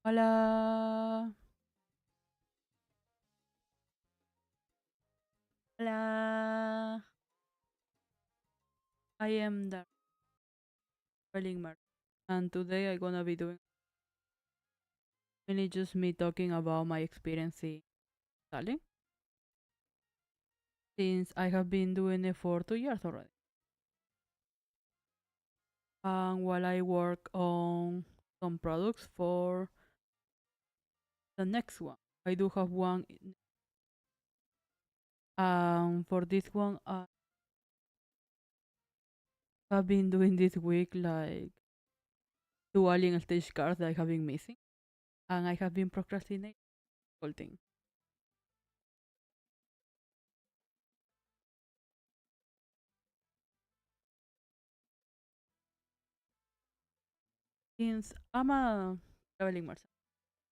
Hola, hola. I am the Darling Mar, and today I'm gonna be doing mainly just me talking about my experience in Italy, since I have been doing it for 2 years already. And while I work on some products for the next one, I do have one. For this one, I have been doing this week like two alien stage cards that I have been missing, and I have been procrastinating the whole thing. Since I'm a traveling merchant,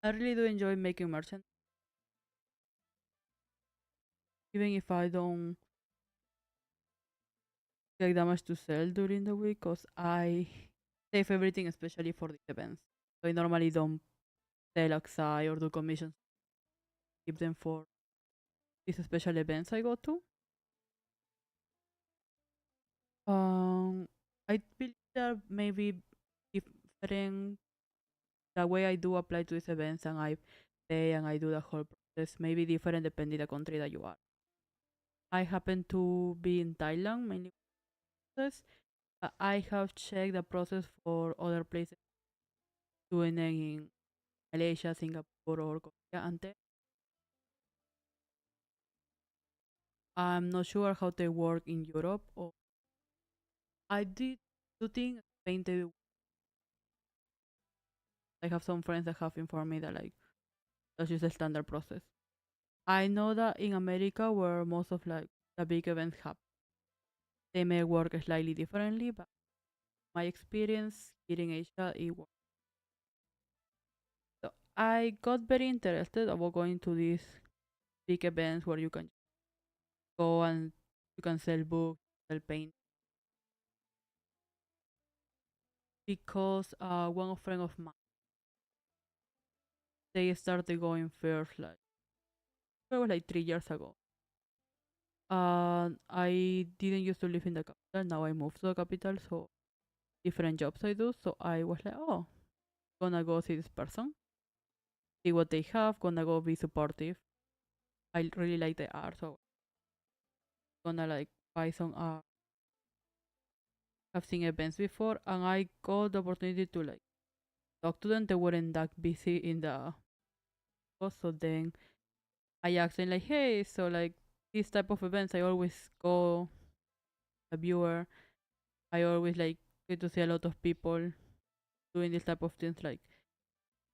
I really do enjoy making merchant, even if I don't get that much to sell during the week, because I save everything, especially for these events. So I normally don't sell outside or do commissions, keep them for these special events I go to. Um, I believe there may be different the way I do apply to these events and I pay and I do the whole process may be different depending the country that you are. I happen to be in Thailand mainly. Process. I have checked the process for other places doing it in Malaysia, Singapore, or Korea. And I'm not sure how they work in Europe. Or I did do think Spain. I have some friends that have informed me that like that's just a standard process. I know that in America, where most of like the big events happen, they may work slightly differently. But my experience here in Asia, it works. So I got very interested about going to these big events where you can go and you can sell books, sell paint. Because one friend of mine, they started going first like it was like 3 years ago. I didn't used to live in the capital. Now I moved to the capital, so different jobs I do. So I was like, oh, gonna go see this person, see what they have, gonna go be supportive. I really like the art, so gonna like buy some art. I've seen events before, and I got the opportunity to like talk to them. They weren't that busy in the post, so then I asked them like, hey, so like this type of events, I always go a viewer. I always like get to see a lot of people doing this type of things. Like,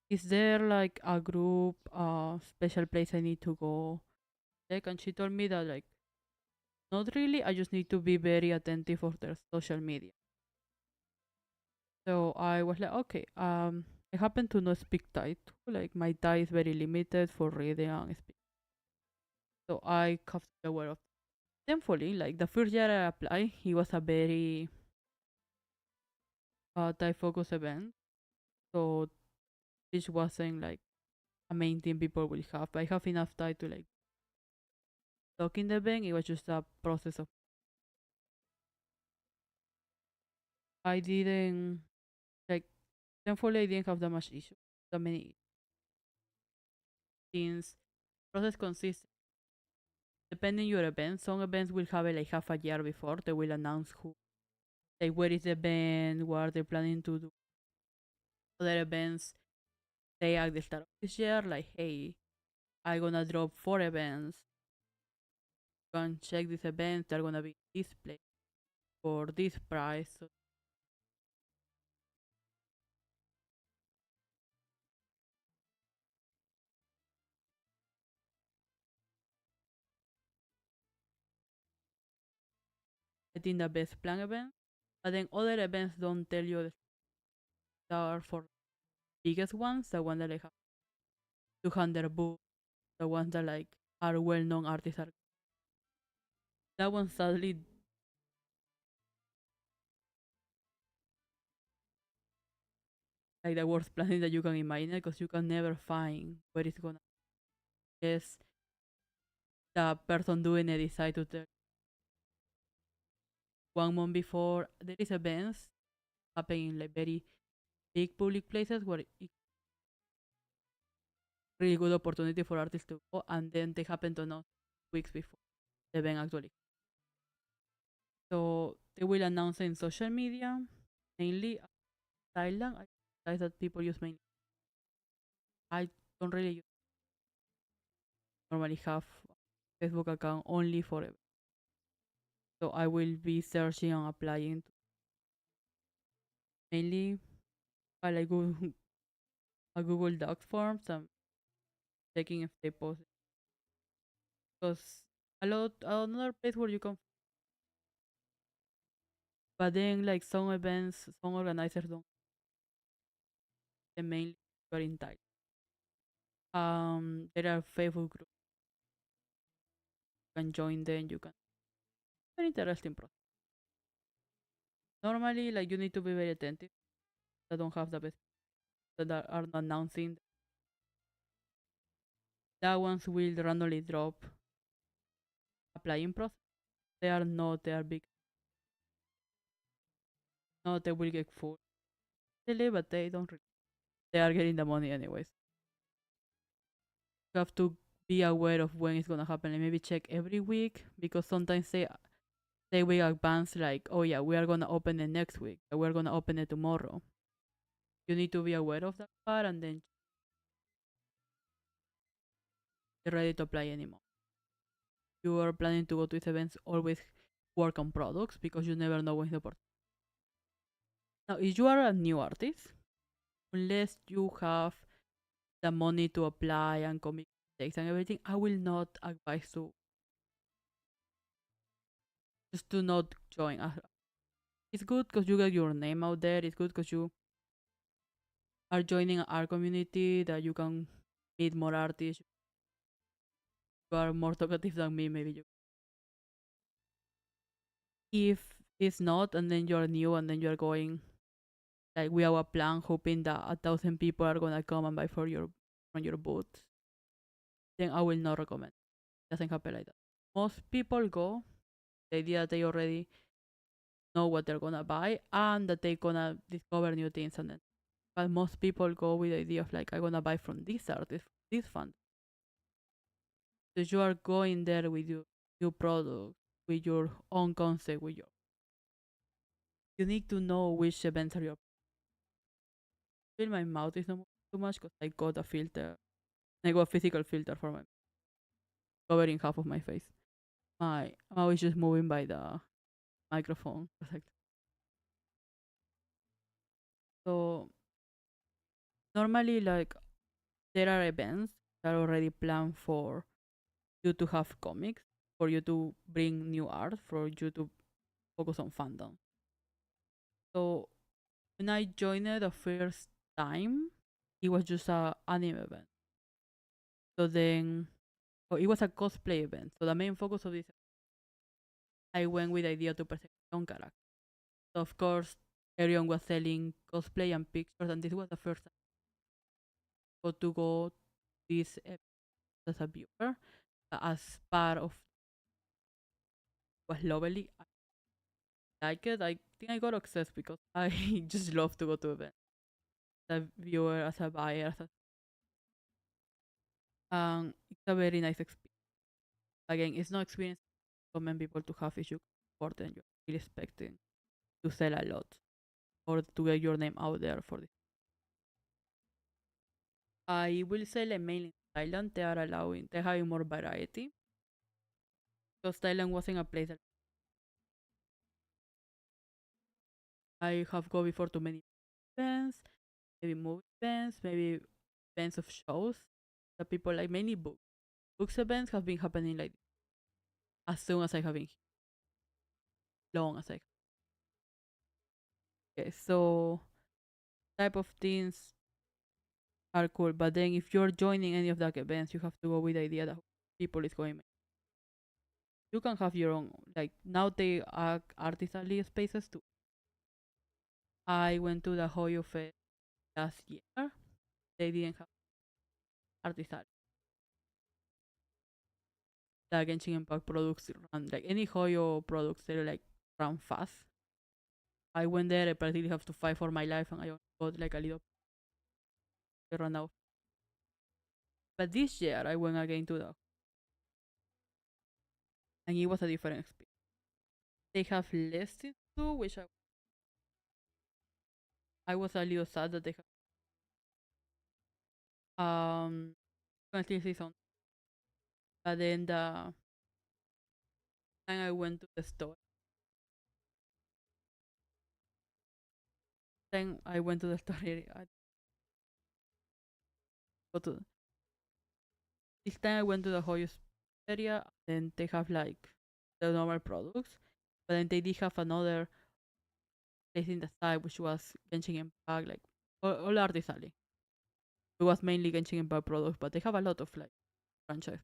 is there like a group, special place I need to go? Like, and she told me that like not really. I just need to be very attentive of their social media. So I was like, okay. I happen to not speak Thai too. Like my Thai is very limited for reading and speaking. So I have to be aware of. Thankfully, like the first year I applied, it was a very Thai focus event. So this wasn't like a main thing people will have. But I have enough time to like talk in the event. It was just a process of I didn't like thankfully I didn't have that much issue. That many things process consists depending your event. Some events will have it like half a year before they will announce who like where is the event, what they're planning to do. Other events they at the start of this year like hey I gonna drop 4 events. You can check these events, they're gonna be displayed for this price. So I think the best plan event. But then other events don't tell you the are for biggest ones, the one that like have 200 books, the ones that like are well known artists are that one sadly like the worst planning that you can imagine because you can never find where it's gonna. Yes, the person doing it decide to tell 1 month before there is events happening in like very big public places where it's really good opportunity for artists to go, and then they happen to know weeks before the event actually. So they will announce it in social media, mainly Thailand. I realize that people use mainly. I don't really normally have Facebook account only for it. So I will be searching and applying to mainly I like Google, a Google Docs forms and checking if they post it. Because a lot another place where you can, but then like some events, some organizers don't. They mainly are in Thai. There are Facebook groups. You can join them. You can. Very interesting process. Normally, like you need to be very attentive. That don't have the best that are not announcing. That ones will randomly drop applying process. They are not. They are big. No, they will get full. Really, but they don't. They are getting the money anyways. You have to be aware of when it's gonna happen and maybe check every week because sometimes they will advance like, oh yeah, we are gonna open it next week. We're gonna open it tomorrow. You need to be aware of that part and then you're ready to apply anymore. You are planning to go to these events, always work on products because you never know when the opportunity. Now, if you are a new artist, unless you have the money to apply and commit mistakes and everything, I will not advise to just to not join. It's good because you get your name out there. It's good because you are joining our community that you can meet more artists. You are more talkative than me, maybe you. If it's not, and then you're new, and then you're going like we have a plan, hoping that 1,000 people are gonna come and buy for your from your booth, then I will not recommend. It doesn't happen like that. Most people go the idea that they already know what they're gonna buy and that they're gonna discover new things, and then. But most people go with the idea of like I'm gonna buy from this artist, this fund. So you are going there with your new product, with your own concept, with your. You need to know which events are your. Feel my mouth is not moving too much because I got a filter. I got a physical filter for my covering half of my face. My mouth is just moving by the microphone. So normally, like there are events that are already planned for you to have comics, for you to bring new art, for you to focus on fandom. So when I joined it the first time, it was just a anime event. So then, oh, it was a cosplay event. So the main focus of this, I went with the idea to present my own character. So of course, everyone was selling cosplay and pictures, and this was the first time I got to go this as a viewer, as part of was lovely. I like it. I think I got obsessed because I just love to go to events. As a viewer, as a buyer, it's a very nice experience. Again, it's not experience common people to have if you support and you're really expecting to sell a lot or to get your name out there for this. I will say like mainly in Thailand they're having more variety because Thailand wasn't a place that I have go before to many events, maybe movie events, maybe events of shows that people like many books events have been happening like as soon as I have been here, long as I. Okay, so type of things are cool. But then if you're joining any of the events, you have to go with the idea that people is going. You can have your own. Like now they are artisanally spaces too. I went to the Hoyo Fest last year, they didn't have artisan. The Genshin Impact products run like any Hoyo products, they like run fast. I went there, I practically have to fight for my life, and I only got like a little run out. But this year, I went again to the, and it was a different experience. They have less to do, which I was a little sad that they have currently season. But then the time I went to the store, then I went to the store area. I go to this time I went to the Hoyo area, and they have like the normal products, but then they did have another place in the side which was Genshin Impact, like all artisanally. It was mainly Genshin Impact products, but they have a lot of like franchise.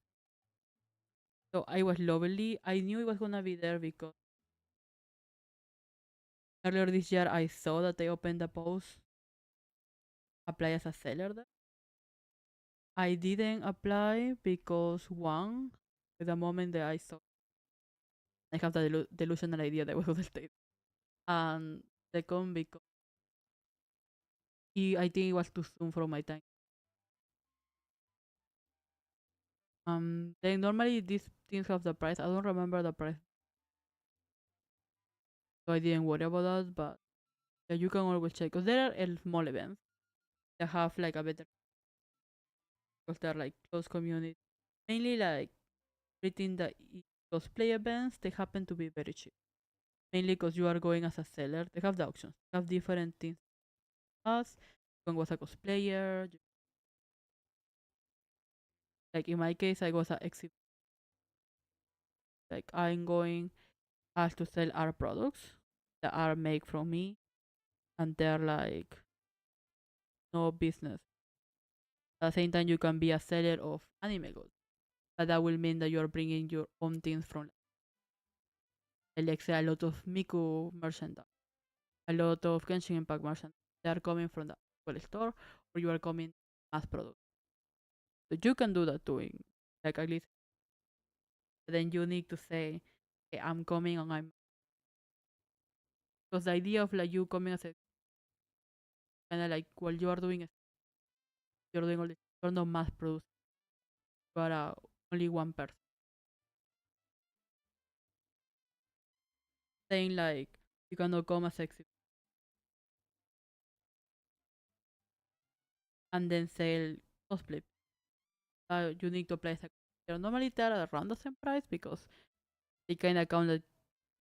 So I was lovely. I knew it was gonna be there because earlier this year I saw that they opened a post apply as a seller there. I didn't apply because one, at the moment that I saw, I have the delusional idea that I was gonna stay. And second, because I think it was too soon for my time. Then normally these things have the price. I don't remember the price, so I didn't worry about that. But yeah, you can always check because there are small events that have like a better because they're like close community. Mainly like treating the cosplay events, they happen to be very cheap. Mainly because you are going as a seller. They have the options. They have different things. As you can go as a cosplayer. Like in my case, I was a exhibit. Like I'm going as to sell art products that are made from me, and they're like no business. At the same time, you can be a seller of anime goods, but that will mean that you're bringing your own things from, like say, a lot of Miku merchandise, a lot of Genshin Impact merchandise. They are coming from the actual store, or you are coming mass product. So you can do that too, like at least. Then you need to say, hey, I'm coming and I'm, because the idea of like you coming as a kind of like what you are doing is you're doing all this. You're not mass produced. You are only one person. Saying like you cannot come as exhibit and then sell cosplay. You need to place a. Normally they're around the same price because they kind of count that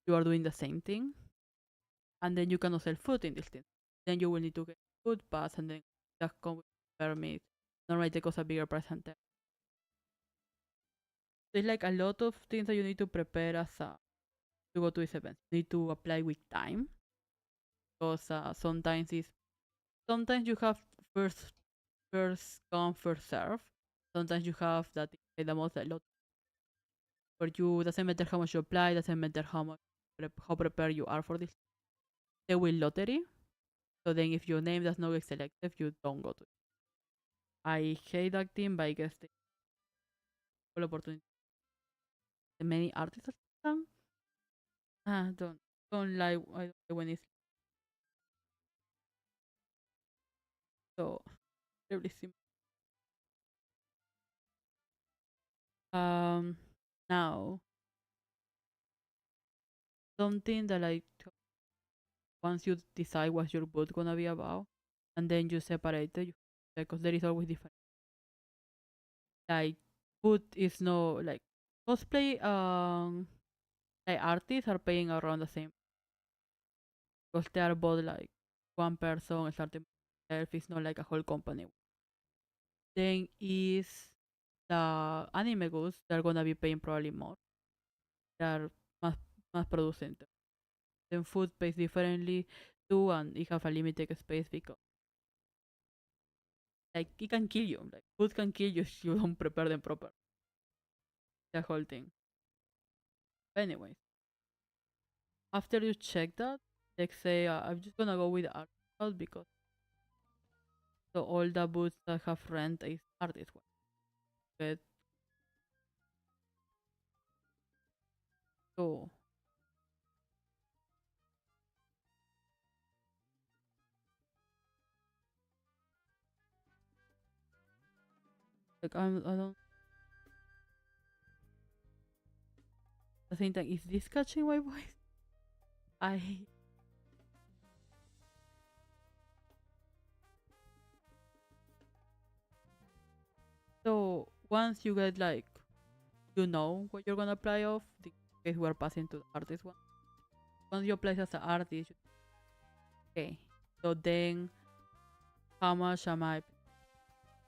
you are doing the same thing, and then you cannot sell food in this thing. Then you will need to get food pass and then just come with permit. Normally they cost a bigger price than that. There's like a lot of things that you need to prepare as a to go to this event. You need to apply with time because sometimes you have first first come first serve. Sometimes you have that the most a lot for you. Doesn't matter how much you apply. Doesn't matter how prepared you are for this. They will lottery. So then if your name does not get selected, you don't go to it. I hate that team, but I guess they full opportunity. The many artists done. Don't like I don't like when it's so terribly simple. Um, now something that like once you decide what your boot gonna be about, and then you separate it, because there is always different. Like boot is no like cosplay. Like artists are paying around the same because they are both like one person starting itself. It's not like a whole company. Then is the anime goods. They're gonna be paying probably more. They're mass mass producing. Then food pays differently too, and it have a limited space because like it can kill you. Like food can kill you if you don't prepare them proper. The whole thing. But anyways, after you check that, like say I'm just gonna go with art because So all the booths that have rent is artist one. But so like I don't I think that is this catching my voice? I so once you get like you know what you're gonna apply of, the case we are passing to the artist one. Once you apply as an artist, okay. So then how much am I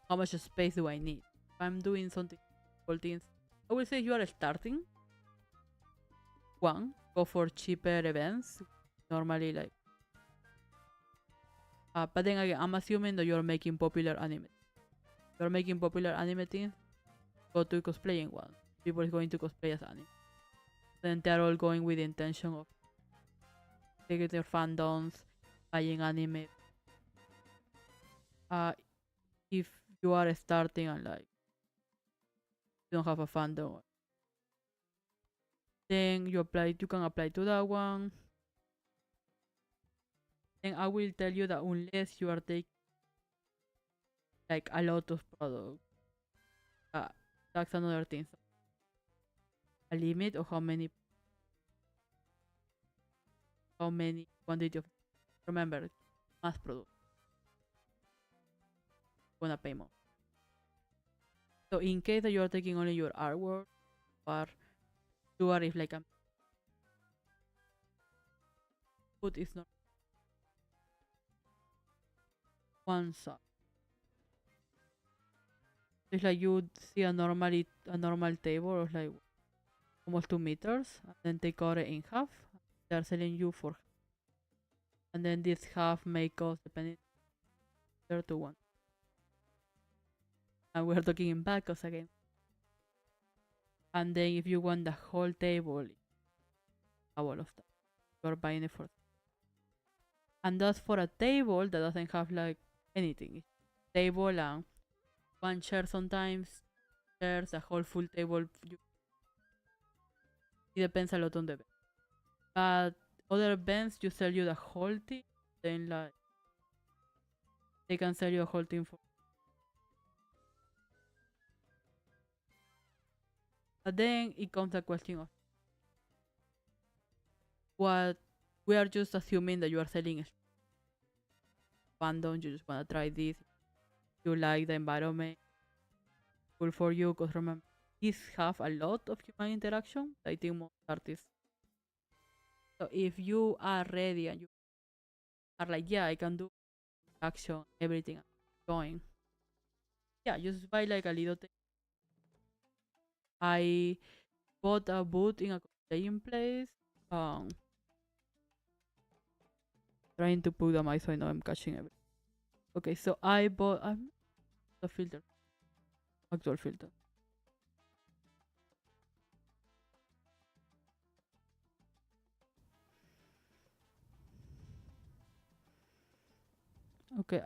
how much space do I need? If I'm doing something things, I will say you are starting one, go for cheaper events. Normally like but then again I'm assuming that you're making popular anime. You're making popular anime things, go to cosplaying one. People is going to cosplay as anime. Then they're all going with the intention of taking their fandoms, buying anime. Uh if you are starting and like you don't have a fandom, then you can apply to that one. Then I will tell you that unless you are taking like a lot of products, uh, that's another thing. So, a limit of how many quantity of remember mass product gonna pay more. So in case that you are taking only your artwork or you are if like a food is not one side. It's like you would see a normal table of like almost 2 meters, and then they cut it in half. They're selling you for, and then this half may cost depending 1. And we're talking in backers again. And then if you want the whole table, all of that, you're buying it for. And that's for a table that doesn't have like anything. It's table and one chair sometimes, chairs, a whole full table. It depends a lot on the event. But other events, you sell you the whole thing, then like they can sell you a whole thing for. But then it comes the question of what we are just assuming that you are selling fandom. You just wanna try this. You like the environment, cool for you. Cause remember, these have a lot of human interaction. I think most artists. So if you are ready and you are like, yeah, I can do action, everything, going. Yeah, just buy like a little thing. I bought a boot in a cosplaying place. Um, trying to put the mic so I know I'm catching everything. Okay, so I bought the filter, actual filter. Okay,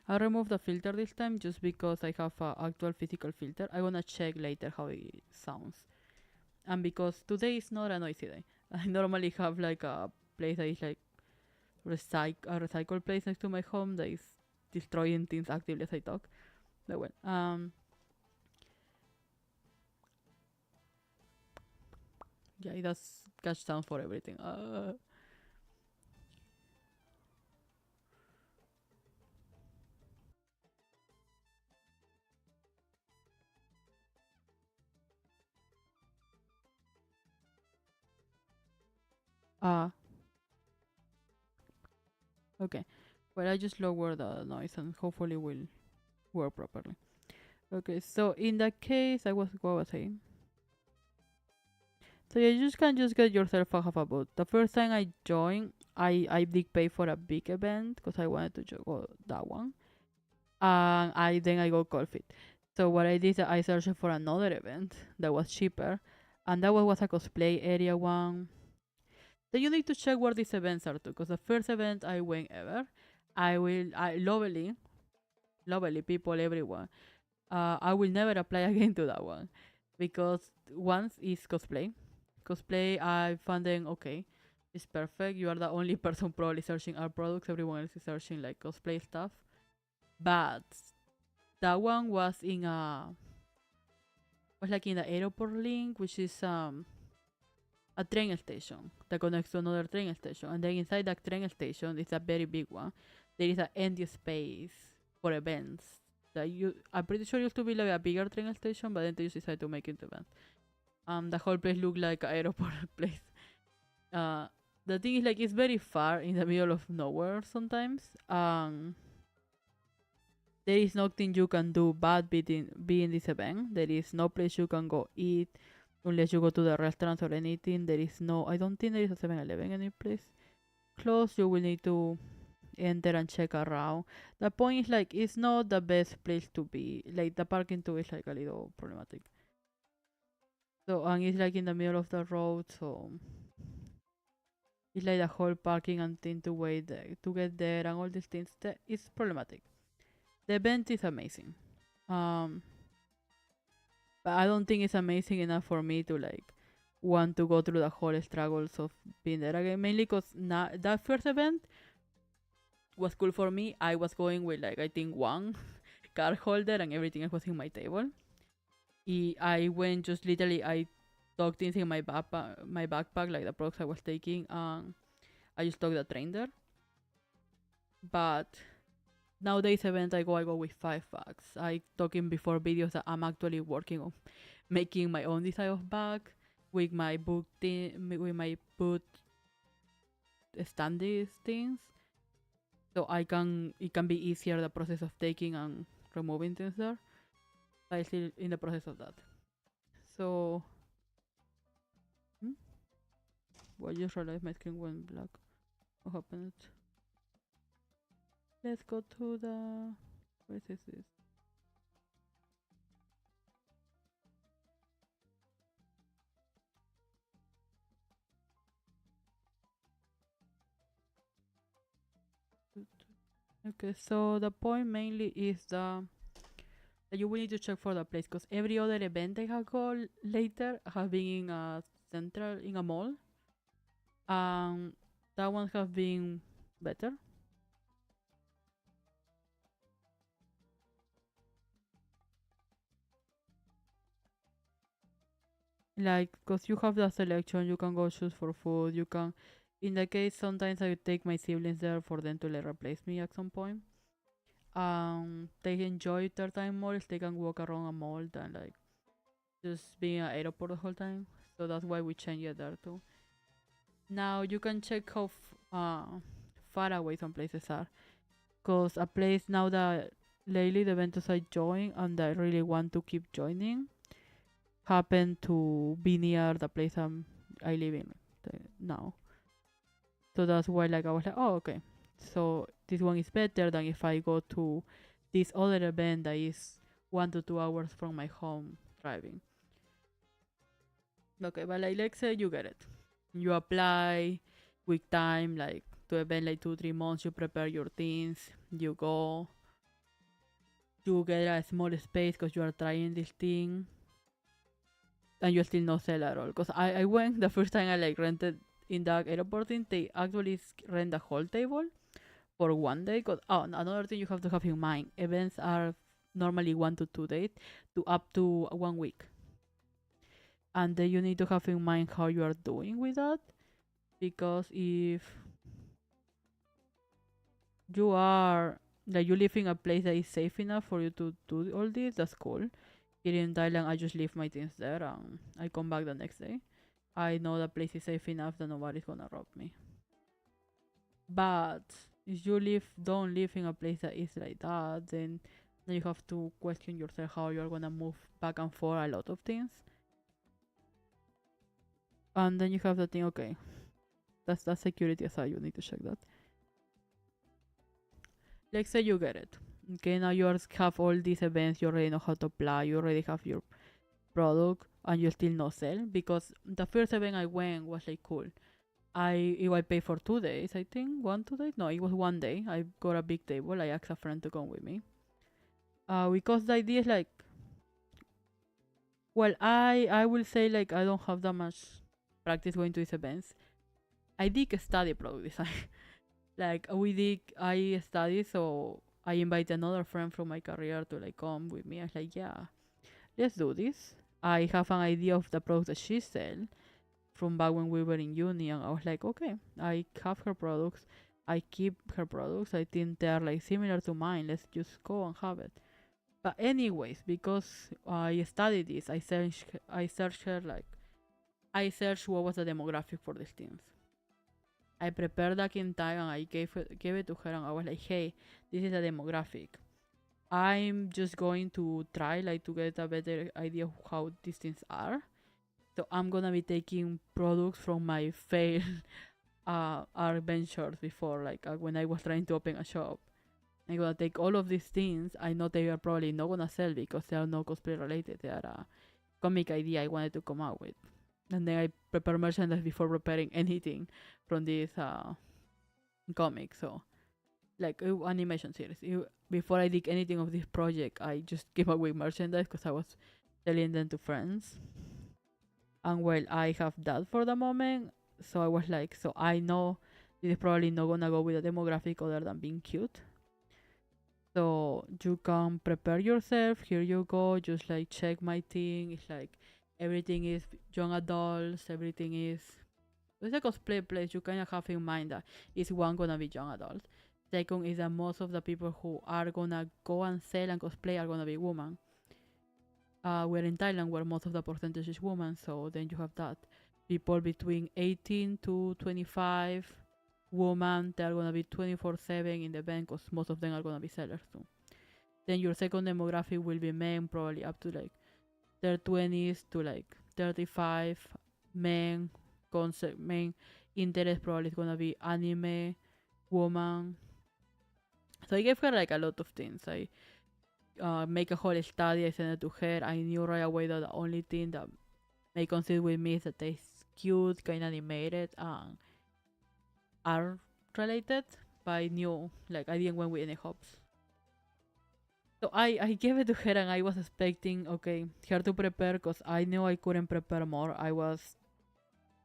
I remove the filter this time just because I have a actual physical filter. I wanna check later how it sounds. And because today is not a noisy day. I normally have like a place that is like a recycle place next to my home that is destroying things actively as I talk. But well, yeah, it does catch sound for everything. Uh, okay. Well, I just lower the noise and hopefully will work properly. Okay, so in that case, what was I saying? So yeah, you just can just get yourself a half a boot. The first time I joined, I did pay for a big event because I wanted to go that one, and I go cold fit. So what I did is I searched for another event that was cheaper, and that one was a cosplay area one. So you need to check where these events are too, because the first event I went ever, lovely people, everyone. I will never apply again to that one because once is cosplay. Cosplay, I found them okay. It's perfect. You are the only person probably searching our products. Everyone else is searching like cosplay stuff. But that one was like in the airport link, which is a train station that connects to another train station, and then inside that train station is a very big one. There is an empty space for events. I'm pretty sure it used to be like a bigger train station, but then they just decided to make it events. The whole place looked like an airport place. The thing is like it's very far in the middle of nowhere sometimes. There is nothing you can do but be in this event. There is no place you can go eat unless you go to the restaurants or anything. I don't think there is a 7-Eleven any place close. You will need to enter and check around. The point is like it's not the best place to be. Like the parking too is like a little problematic. So and it's like in the middle of the road, so it's like the whole parking and thing to wait there, to get there and all these things. It's problematic. The event is amazing. But I don't think it's amazing enough for me to like want to go through the whole struggles of being there again. Mainly because that first event was cool for me. I was going with like I think one card holder and everything else was in my table. I went just literally I took things in my backpack like the products I was taking, and I just took the train there. But nowadays event I go with 5 bags. I talking before videos that I'm actually working on making my own design of bag with my boot standy things, so it can be easier the process of taking and removing things there. I'm still in the process of that. So well, just realized my screen went black. What happened? Let's go to the where is this? Okay, so the point mainly is that you will need to check for the place because every other event I have go later have been in a in a mall. That one have been better. Like, because you have the selection, you can go choose for food. You can, in the case, sometimes I take my siblings there for them to like replace me at some point. They enjoy their time more if they can walk around a mall than like just being at airport the whole time. So that's why we change it there too. Now you can check how far away some places are. Cause a place now that lately the events I join and I really want to keep joining happen to be near the place I live in now. So that's why like I was like, oh okay. So this one is better than if I go to this other event that is 1 to 2 hours from my home driving. Okay, but like let's say you get it. You apply with time, like to event like 2-3 months, you prepare your things, you go, you get a small space because you are trying this thing and you still not sell at all. Because I went the first time I like rented in the airport thing, they actually rent the whole table for 1 day. Cause another thing you have to have in mind, events are normally 1 to 2 days to up to 1 week. And then you need to have in mind how you are doing with that. Because if you are like you live in a place that is safe enough for you to do all this, that's cool. Here in Thailand, I just leave my things there and I come back the next day. I know the place is safe enough that nobody's gonna rob me. But if you don't live in a place that is like that, then you have to question yourself how you're gonna move back and forth a lot of things. And then you have to think, okay, that's the security aside, you need to check that. Let's say you get it. Okay, now you have all these events, you already know how to apply, you already have your product, and you still not sell. Because the first event I went was like cool. I paid for 2 days, I think 1 2 days. No, it was 1 day. I got a big table. I asked a friend to come with me. Because the idea is like, well, I will say like I don't have that much practice going to these events. I did study product design. Like I study, so I invite another friend from my career to like come with me. I was like, yeah, let's do this. I have an idea of the products that she sell from back when we were in uni, and I was like, okay, I have her products, I keep her products. I think they are like similar to mine. Let's just go and have it. But anyways, because I studied this, I searched what was the demographic for these things. I prepared that in time and I gave it to her and I was like, hey, this is a demographic. I'm just going to try like to get a better idea of how these things are. So I'm gonna be taking products from my failed art ventures before, like when I was trying to open a shop. I'm gonna take all of these things. I know they are probably not gonna sell because they are not cosplay related. They are a comic idea I wanted to come out with. And then I prepare merchandise before preparing anything from this comic. So like animation series. Before I did anything of this project, I just gave away merchandise because I was selling them to friends. And well, I have that for the moment. So I was like, so I know this is probably not gonna go with a demographic other than being cute. So you can prepare yourself. Here you go. Just like check my thing. It's like everything is young adults. Everything is. It's a cosplay place. You kind of have in mind that is one gonna be young adults. Second is that most of the people who are gonna go and sell and cosplay are gonna be women. We're in Thailand where most of the percentage is women, so then you have that. People between 18 to 25, women, they're gonna be 24/7 in the event because most of them are gonna be sellers too. Then your second demographic will be men, probably up to like their 20s to like 35. Men, concept, men interest probably is gonna be anime, woman. So I gave her like a lot of things. I make a whole study. I sent it to her. I knew right away that the only thing that may consider with me is that it's cute, kind of animated, and art related. But I knew, like, I didn't went with any hopes. So I gave it to her and I was expecting, okay, her to prepare because I knew I couldn't prepare more.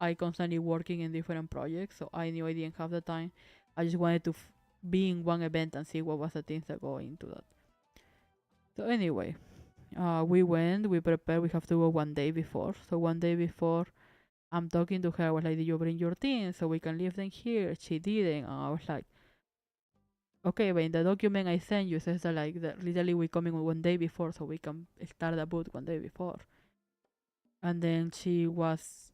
I constantly working in different projects, so I knew I didn't have the time. I just wanted to be in one event and see what was the things that go into that. So anyway, we went, we prepared, we have to go 1 day before. So 1 day before, I'm talking to her, I was like, did you bring your things so we can leave them here? She didn't. And I was like, okay, but in the document I sent you says that like that literally we coming 1 day before so we can start the boot 1 day before. And then she was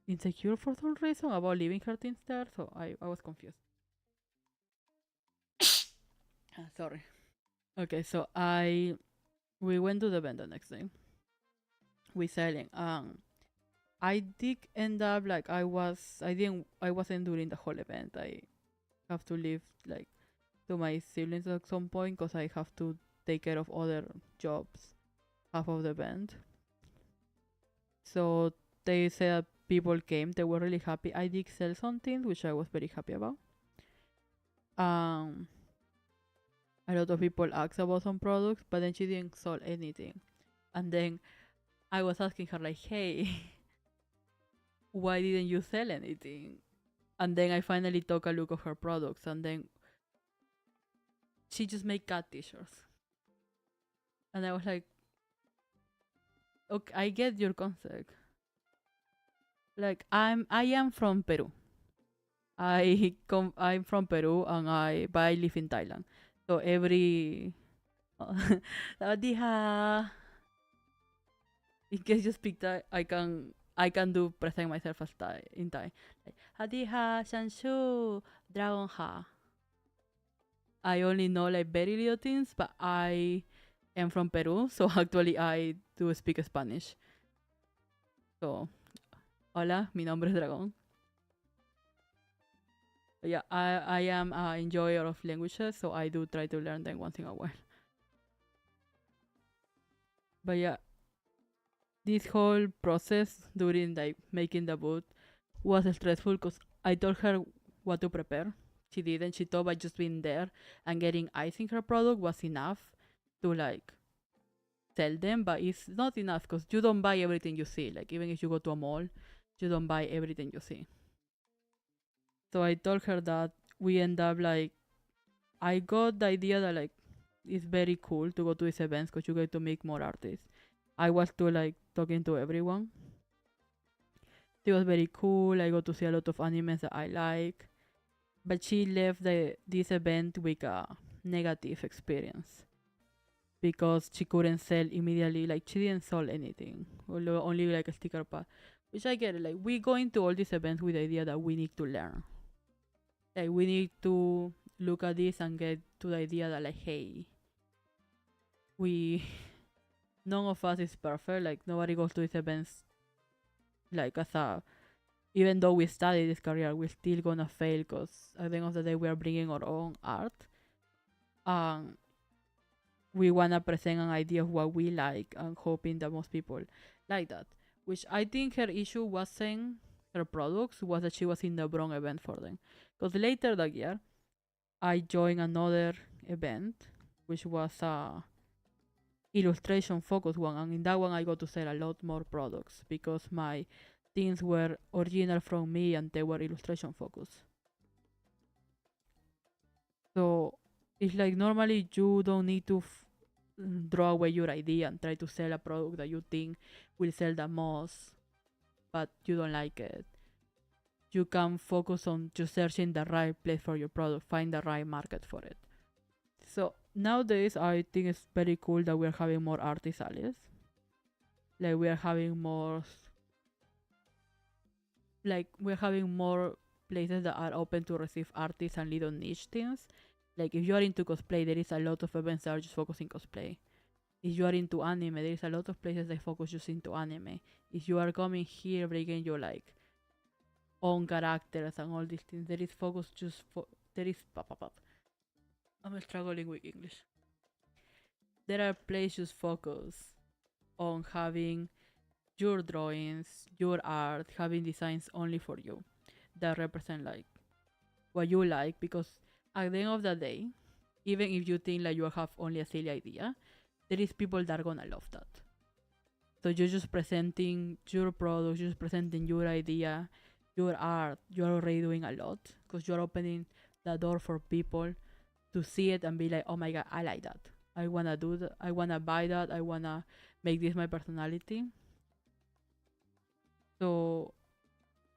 insecure for some reason about leaving her things there, so I was confused. Sorry. Okay, so we went to the event the next day. We selling. I did end up like I wasn't during the whole event. I have to leave like to my siblings at some point because I have to take care of other jobs half of the event. So they said people came, they were really happy. I did sell something which I was very happy about. Um a lot of people asked about some products, but then she didn't sell anything. And then I was asking her like, hey, why didn't you sell anything? And then I finally took a look of her products, and then she just made cat t-shirts. And I was like, okay, I get your concept. Like I am from Peru. I'm from Peru but I live in Thailand. So every Sawadiha. In case you speak Thai, I can do present myself as Thai in Thai. Like Hadiha Shanshu Dragon Ha. I only know like very little things, but I am from Peru, so actually I do speak Spanish. So, hola, mi nombre es Dragón. Yeah, I am an enjoyer of languages, so I do try to learn them once in a while. But yeah, this whole process during like making the boot was stressful because I told her what to prepare. She didn't. She thought by just being there and getting eyes in her product was enough to like sell them, but it's not enough because you don't buy everything you see. Like even if you go to a mall, you don't buy everything you see. So I told her that we end up like I got the idea that like it's very cool to go to these events because you get to meet more artists. I was too like talking to everyone. It was very cool. I got to see a lot of animes that I like. But she left this event with a negative experience because she couldn't sell immediately. Like she didn't sell anything, only like a sticker pad. Which I get it. Like we go into all these events with the idea that we need to learn. Like we need to look at this and get to the idea that like, hey, we none of us is perfect. Like nobody goes to these events like as a even though we study this career, we're still gonna fail because at the end of the day we are bringing our own art. We wanna present an idea of what we like and hoping that most people like that. Which I think her issue wasn't her products, was that she was in the wrong event for them. Because later that year, I joined another event, which was a illustration focused one, and in that one I got to sell a lot more products because my things were original from me and they were illustration focused. So it's like normally you don't need to draw away your idea and try to sell a product that you think will sell the most, but you don't like it. You can focus on just searching the right place for your product, find the right market for it. So nowadays, I think it's very cool that we're having more artist allies. Like we're having more places that are open to receive artists and little niche things. Like if you are into cosplay, there is a lot of events that are just focusing cosplay. If you are into anime, there is a lot of places that focus just into anime. If you are coming here bringing your like own characters and all these things, there is focus just for there is I'm struggling with English. There are places focus on having your drawings, your art, having designs only for you that represent like what you like, because at the end of the day, even if you think like you have only a silly idea, there is people that are gonna love that. So you're just presenting your product, you're just presenting your idea, your art, you're already doing a lot because you're opening the door for people to see it and be like, oh my god, I like that. I wanna do that. I wanna buy that. I wanna make this my personality. So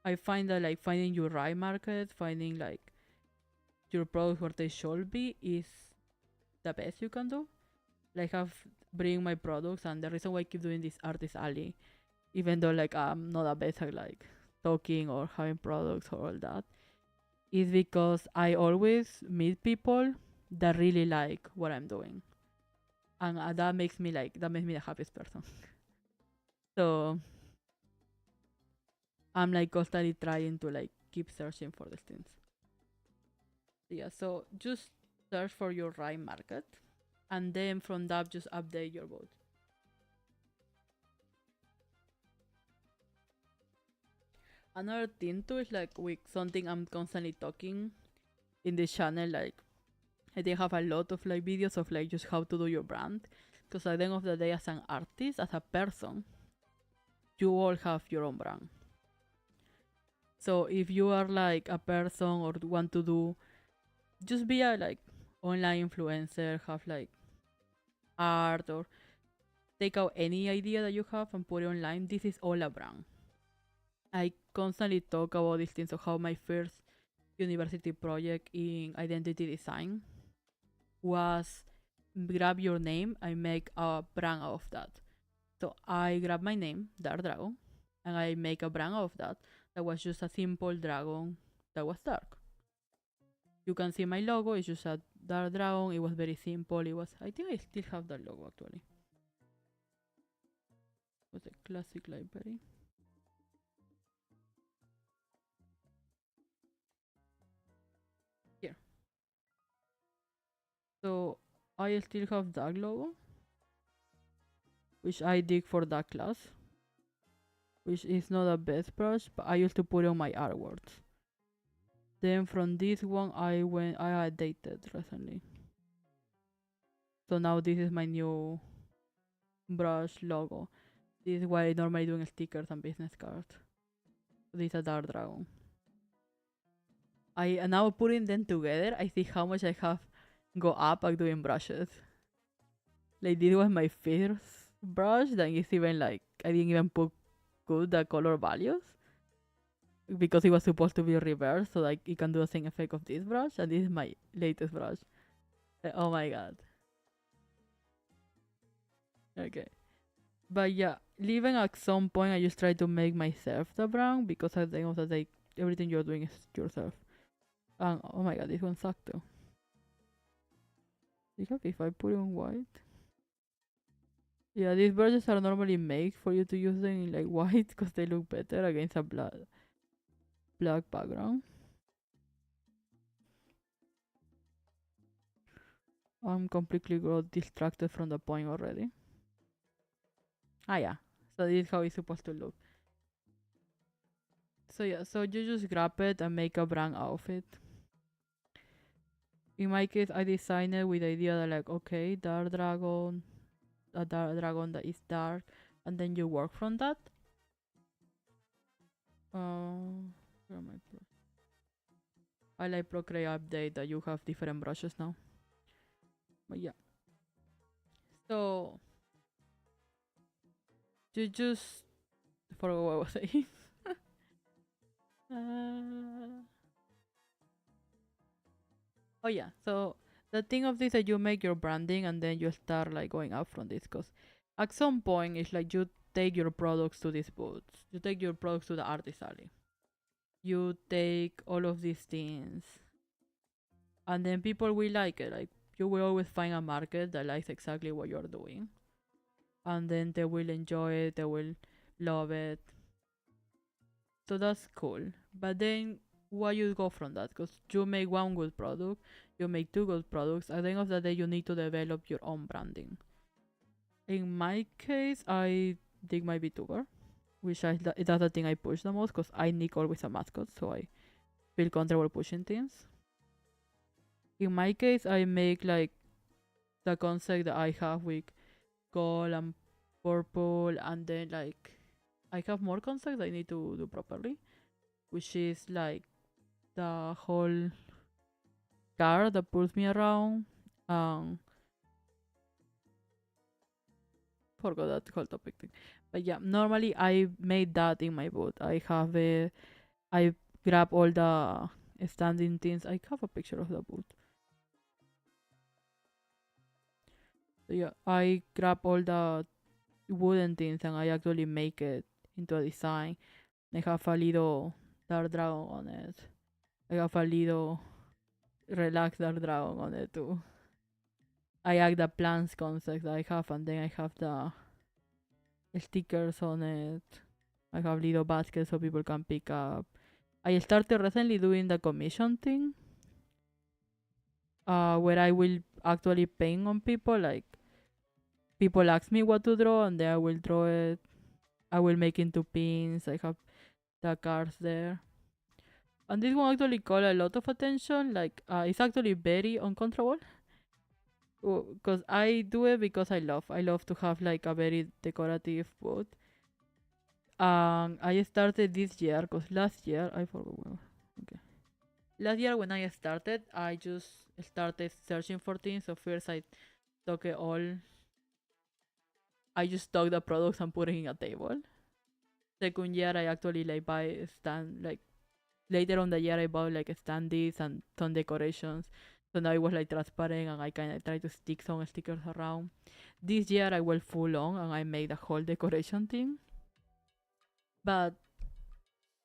I find that like finding your right market, finding like your product where they should be is the best you can do. Like I've bring my products, and the reason why I keep doing this artist alley, even though like I'm not a best at like talking or having products or all that, is because I always meet people that really like what I'm doing, and that makes me the happiest person. So I'm like constantly trying to like keep searching for these things. Yeah, so just search for your right market, and then from that just update your vote. Another thing too is like with something I'm constantly talking in this channel, like I did have a lot of like videos of like just how to do your brand, because at the end of the day, as an artist, as a person, you all have your own brand. So if you are like a person or want to do, just be a like online influencer, have like art, or take out any idea that you have and put it online. This is all a brand. I constantly talk about these things of how my first university project in identity design was grab your name and make a brand out of that. So I grab my name, Dark Dragon, and I make a brand out of that. That was just a simple dragon that was dark. You can see my logo, it's just a dark dragon. It was very simple. I think I still have that logo actually. It was a classic library. Here. So I still have that logo, which I did for that class, which is not the best brush, but I used to put on my artworks. Then from this one, I updated recently. So now this is my new brush logo. This is what I normally do in stickers and business cards. This is a Dark Dragon. I now putting them together, I see how much I have go up at doing brushes. Like this was my first brush, then it's even like I didn't even put good the color values because it was supposed to be reversed, so like it can do the same effect of this brush, and this is my latest brush. Like, oh my god. Okay. But yeah, leaving at some point I just try to make myself the brand because at the end of the day everything you're doing is yourself. And oh my god, this one sucked too. Because if I put it on white. Yeah, these brushes are normally made for you to use them in like white because they look better against a black background. I'm completely got distracted from the point already. Ah yeah, so this is how it's supposed to look. So yeah, so you just grab it and make a brand outfit. In my case, I designed it with the idea that like, okay, dark dragon, a dark dragon that is dark, and then you work from that. Where am I? I like Procreate update that you have different brushes now. But yeah. So you just forgot what I was saying. Oh yeah. So the thing of this is that you make your branding and then you start like going up from this because at some point it's like you take your products to these booths. You take your products to the artist alley. You take all of these things and then people will like it. Like you will always find a market that likes exactly what you're doing. And then they will enjoy it, they will love it. So that's cool. But then why you go from that? Because you make one good product, you make two good products. At the end of the day, you need to develop your own branding. In my case, I think my VTuber, which that's the thing I push the most because I need always a mascot, so I feel comfortable pushing things. In my case, I make like the concept that I have with gold and purple, and then like I have more concepts I need to do properly, which is like the whole car that pulls me around. Forgot that whole topic thing. But yeah, normally I made that in my boat. I grab all the standing things. I have a picture of the boat. So yeah, I grab all the wooden things and I actually make it into a design. I have a little dark dragon on it. I have a little relaxed dark dragon on it too. I add the plants concept that I have, and then I have the stickers on it. I have little baskets so people can pick up. I started recently doing the commission thing, where I will actually paint on people. Like people ask me what to draw, and then I will draw it. I will make into pins. I have the cards there. And this one actually caught a lot of attention. Like it's actually very uncontrollable. Because I do it because I love to have like a very decorative boat. I started this year because last year I forgot. Okay. Last year when I started, I just started searching for things. So first I took it all. I just took the products and put it in a table. Second year I actually like buy stand like later on the year I bought like standees and some decorations. So now it was like transparent and I kind of try to stick some stickers around. This year I went full on and I made a whole decoration thing. But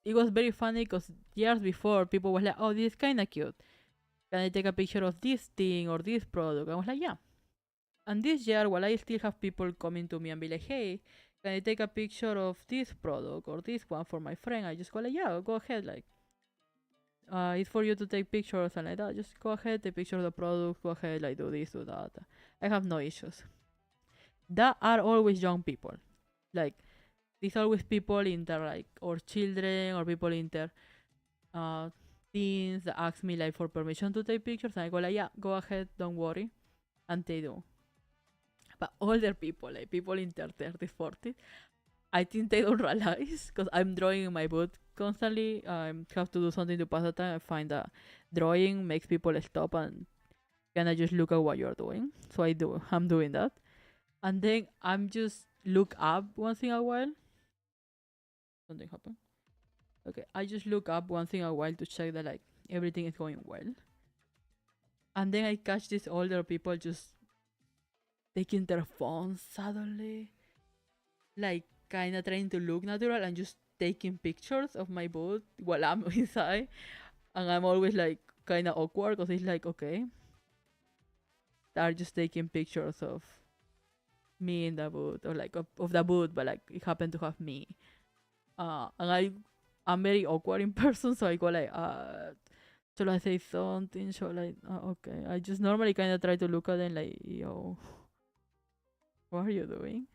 it was very funny because years before people was like, oh, this is kind of cute. Can I take a picture of this thing or this product? I was like, yeah. And this year, while I still have people coming to me and be like, hey, can I take a picture of this product or this one for my friend? I just go like, yeah, go ahead. Like, it's for you to take pictures and like that. Just go ahead, take picture of the product. Go ahead, like do this, do that. I have no issues. That are always young people. Like, these always people in there, like, or children or people in there. teens that ask me like for permission to take pictures, and I go like, yeah, go ahead, don't worry, and they do. But older people, like people in their 30s, 40s, I think they don't realize because I'm drawing in my boot constantly. I have to do something to pass the time. I find that drawing makes people stop and kind of just look at what you're doing. So I'm doing that. And then I'm just look up once in a while. Something happened. Okay, I just look up once in a while to check that like everything is going well. And then I catch these older people just taking their phones suddenly, like kind of trying to look natural and just taking pictures of my boot while I'm inside. And I'm always like kind of awkward because it's like, okay, they're just taking pictures of me in the boot or like of the boot, but like it happened to have me. I'm very awkward in person, so I go like, should I say something? Should I, okay. I just normally kind of try to look at them like, yo, what are you doing?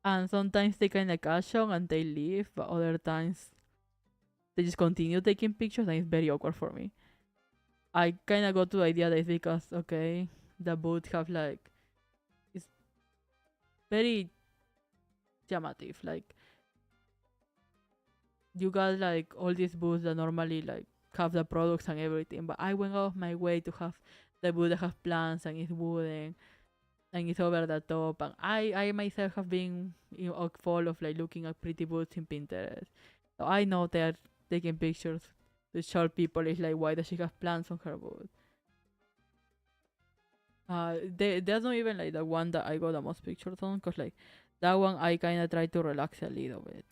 And sometimes they kind of catch on and they leave, but other times they just continue taking pictures and it's very awkward for me. I kind of got to the idea that it's because, okay, the boot have like, it's very dramatic. Like, you got like all these booths that normally like have the products and everything, but I went out of my way to have the booth that have plants and it's wooden and it's over the top. And I myself have been full of like looking at pretty booths in Pinterest, so I know they're taking pictures to show people. It's like, why does she have plants on her booth? There's not even like the one that I got the most pictures on, cause like that one I kind of try to relax a little bit.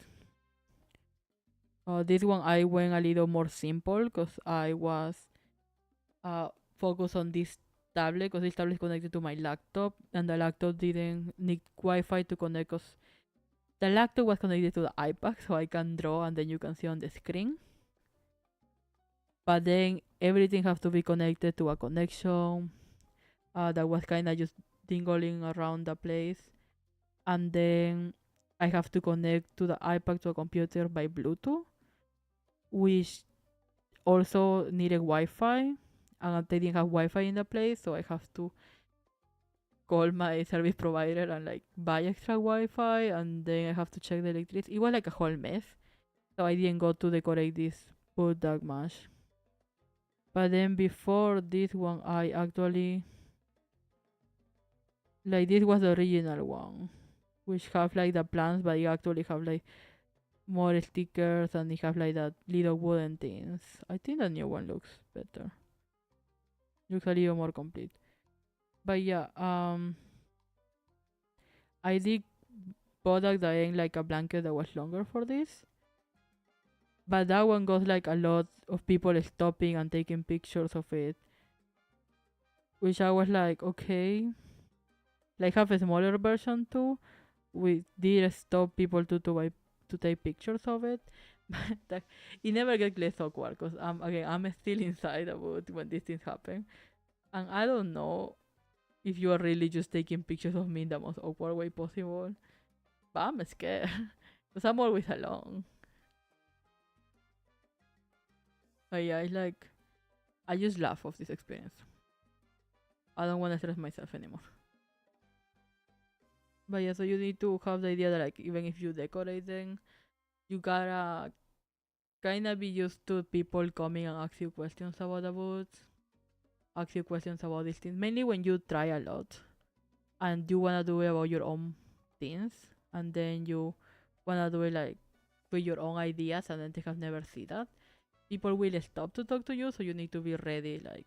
This one I went a little more simple because I was focused on this tablet because this tablet is connected to my laptop and the laptop didn't need Wi-Fi to connect because the laptop was connected to the iPad so I can draw and then you can see on the screen. But then everything has to be connected to a connection that was kind of just dingling around the place. And then I have to connect to the iPad to a computer by Bluetooth, which also needed Wi-Fi, and they didn't have Wi-Fi in the place, so I have to call my service provider and like buy extra Wi-Fi, and then I have to check the electricity. It was like a whole mess, so I didn't go to decorate this boot that much. But then before this one, I actually like this was the original one, which have like the plants, but you actually have like more stickers and it have like that little wooden things. I think the new one looks better. Looks a little more complete. But yeah, I did product that ain't like a blanket that was longer for this. But that one got like a lot of people stopping and taking pictures of it. Which I was like, okay. Like have a smaller version too. We did stop people to take pictures of it. But it never gets less awkward because I'm still inside about when these things happen. And I don't know if you are really just taking pictures of me in the most awkward way possible. But I'm scared because I'm always alone. But yeah, it's like I just laugh of this experience. I don't want to stress myself anymore. But yeah, so you need to have the idea that like even if you decorate them, you gotta kind of be used to people coming and ask you questions about the boots, ask you questions about these things. Mainly when you try a lot and you wanna do it about your own things, and then you wanna do it like with your own ideas, and then they have never seen that. People will stop to talk to you, so you need to be ready. Like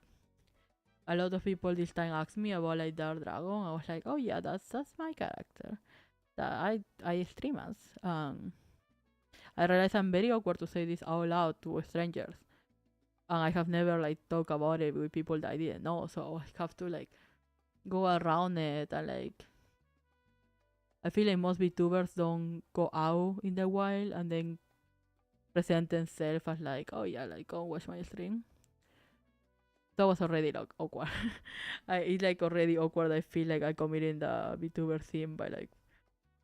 a lot of people this time asked me about like Dark Dragon. I was like, oh yeah, that's my character. That I stream as. I realize I'm very awkward to say this out loud to strangers, and I have never like talked about it with people that I didn't know. So I have to like go around it and like I feel like most VTubers don't go out in the wild and then present themselves as like, oh yeah, like go watch my stream. That was already like awkward. It's like already awkward. I feel like I committed in the VTuber scene by like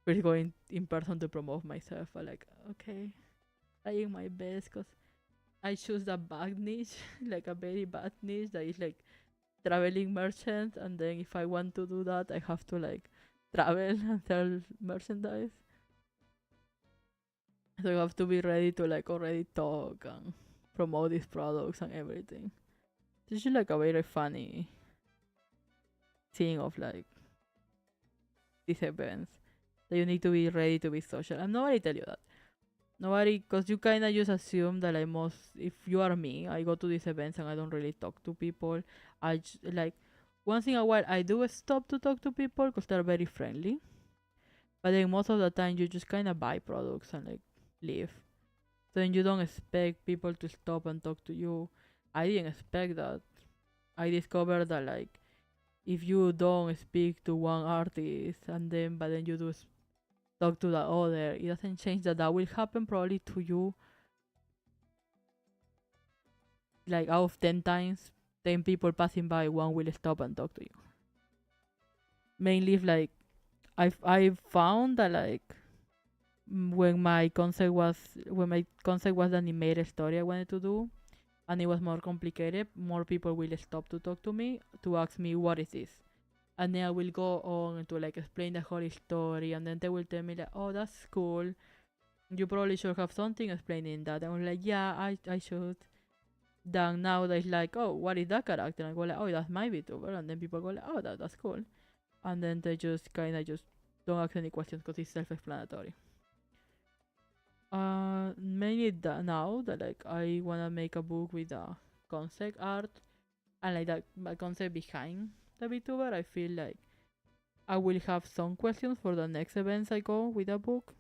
really going in person to promote myself. But like, okay, trying my best because I choose a bad niche, like a very bad niche that is like traveling merchant, and then if I want to do that, I have to like travel and sell merchandise. So you have to be ready to like already talk and promote these products and everything. This is like a very funny thing of like these events that you need to be ready to be social. And nobody tell you that. Nobody, because you kind of just assume that like most, if you are me, I go to these events and I don't really talk to people. Like once in a while I do stop to talk to people because they're very friendly. But then most of the time you just kind of buy products and like leave. So then you don't expect people to stop and talk to you. I didn't expect that. I discovered that like if you don't speak to one artist and then but then you do talk to the other, it doesn't change that that will happen probably to you like out of 10 times, 10 people passing by, one will stop and talk to you. Mainly if like I've found that like when my concept was the animated story I wanted to do and it was more complicated, more people will stop to talk to me to ask me what is this. And then I will go on to like explain the whole story and then they will tell me like, oh, that's cool. You probably should have something explaining that. And I'm like, yeah, I should. Then now they're like, oh, what is that character? And I go like, oh, that's my VTuber. And then people go like, oh, that's cool. And then they just kind of just don't ask any questions because it's self-explanatory. Mainly that now that like I wanna make a book with a concept art and like that my concept behind the VTuber, I feel like I will have some questions for the next events I go with a book.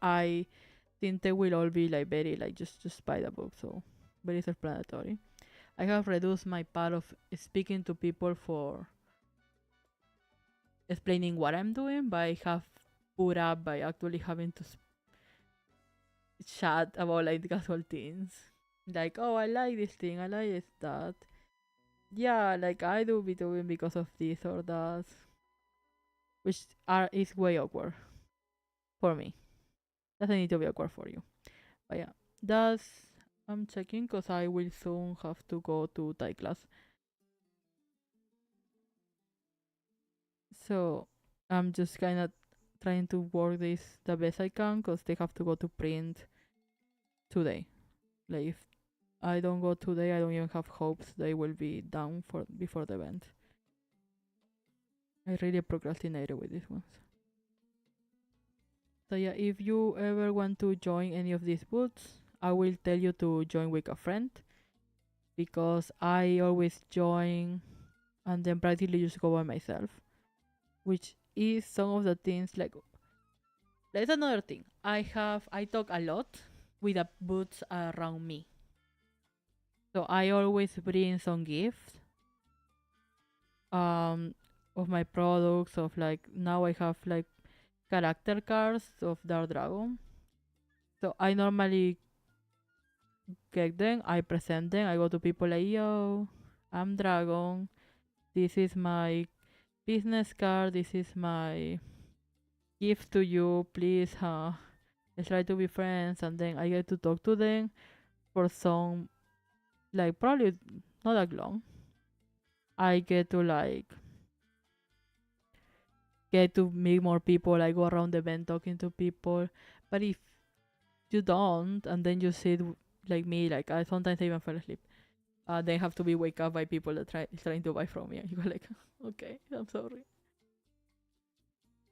I think they will all be like very like just buy the book, so very self-explanatory. I have reduced my part of speaking to people for explaining what I'm doing, but I have put up by actually having to chat about like the casual things. Like, oh, I like this thing, I like this, that. Yeah, like I do be doing because of this or that, which is way awkward for me. Doesn't need to be awkward for you. But yeah, that's I'm checking because I will soon have to go to Thai class. So I'm just kind of trying to work this the best I can because they have to go to print today. Like if I don't go today, I don't even have hopes they will be done for before the event. I really procrastinated with these ones. So yeah, if you ever want to join any of these booths, I will tell you to join with a friend because I always join and then practically just go by myself, which is some of the things like that's another thing. I talk a lot with the booths around me. So I always bring some gifts um of my products of like now I have like character cards of Dark Dragon. So I normally get them, I present them, I go to people like, yo, I'm Dragon, this is my business card, this is my gift to you, please, let's try to be friends. And then I get to talk to them for some, like, probably not that long. I get to, like, get to meet more people. I go around the event talking to people. But if you don't, and then you sit like me, like, I sometimes even fall asleep. They have to be wake up by people that trying to buy from me. And you go like, okay, I'm sorry.